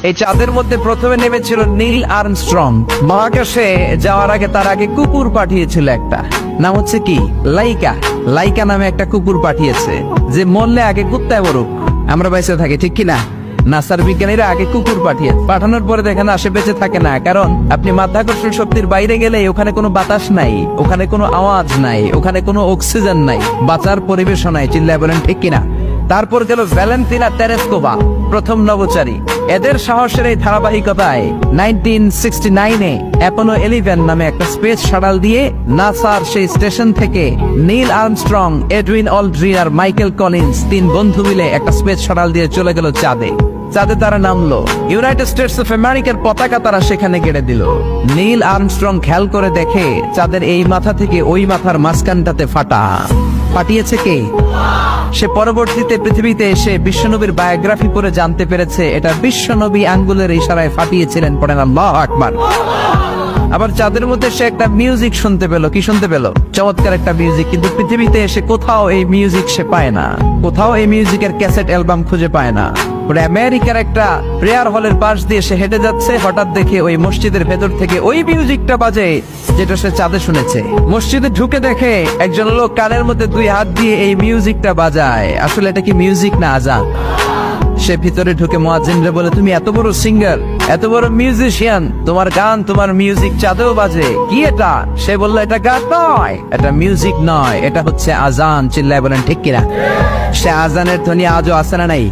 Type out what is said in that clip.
এই চাঁদের মধ্যে প্রথমে নেমেছিল নীল আর্মস্ট্রং। মহাকাশে যাওয়ার আগে তার আগে কুকুর পাঠিয়েছিল একটা, নাম হচ্ছে কি লাইকা। লাইকা নামে একটা কুকুর পাঠিয়েছে, যে মরলে আগে কুত্তায় মরুক, আমরা বেঁচে থাকি, ঠিক কিনা? নাসার বিজ্ঞানীরা আগে কুকুর পাঠানোর পরে দেখেন আসে বেঁচে থাকে না, কারণ আপনি মাধ্যাকর্ষণ শক্তির বাইরে গেলে ওখানে কোনো বাতাস নাই, ওখানে কোনো আওয়াজ নাই, ওখানে কোনো অক্সিজেন নাই, বাঁচার পরিবেশও নাই। চিল্লায় বলেন ঠিক কিনা? তারপর গেল ভ্যালেন্টিনা তেরেস্কোভা, প্রথম নভোচারী। এদের সাহসের এই ধারাবাহিকতায় 1969-এ অ্যাপোলো 11 নামে একটা স্পেস শাটল দিয়ে নাসার সেই স্টেশন থেকে নীল আর্মস্ট্রং, এডউইন অলড্রিন আর মাইকেল কলিন্স 3 বন্ধু মিলে একটা স্পেস শাটল দিয়ে চলে গেল চাঁদে। চাঁদে তারা নামলো, ইউনাইটেড স্টেটস অফ আমেরিকার পতাকা তারা সেখানে গেড়ে দিল। নীল আর্মস্ট্রং খেয়াল করে দেখে চাঁদের এই মাথা থেকে ওই মাথার মাঝখানটাতে ফাটা। ফাটিয়েছে কে? সে পরবর্তীতে পৃথিবীতে এসে বিশ্বনবীর বায়োগ্রাফি পড়ে জানতে পেরেছে এটা বিশ্বনবী আঙ্গুলের ইশারায় ফাটিয়েছিলেন। পড়েন আল্লাহু আকবার। আবার চাঁদের মধ্যে সে একটা মিউজিক শুনতে পেল। কি শুনতে পেল? চমৎকার একটা মিউজিক। কিন্তু পৃথিবীতে এসে কোথাও এই মিউজিক সে পায় না, কোথাও এই মিউজিকের ক্যাসেট অ্যালবাম খুঁজে পায় না। আমেরিকার একটা প্রেয়ার হলের পাশ দিয়ে সে হেঁটে যাচ্ছে, হঠাৎ দেখে ওই মসজিদের ভেতর থেকে ওই মিউজিকটা বাজে যেটা সে চাঁদে শুনেছে। মসজিদে ঢুকে দেখে একজন লোক কানের মধ্যে 2 হাত দিয়ে এই মিউজিকটা বাজায়। আসলে এটা কি মিউজিক না আজান? সে ভিতরে ঢুকে মুয়াজ্জিনরে বলে, তুমি এত বড় সিঙ্গার, এত বড় মিউজিশিয়ান, তোমার গান, তোমার মিউজিক চাঁদেও বাজে, কি এটা? সে বলল, এটা গান নয়, এটা মিউজিক নয়, এটা হচ্ছে আজান। চিল্লায় বলেন ঠিক কিনা? সে আজানের ধ্বনি আজও আছে না নাই?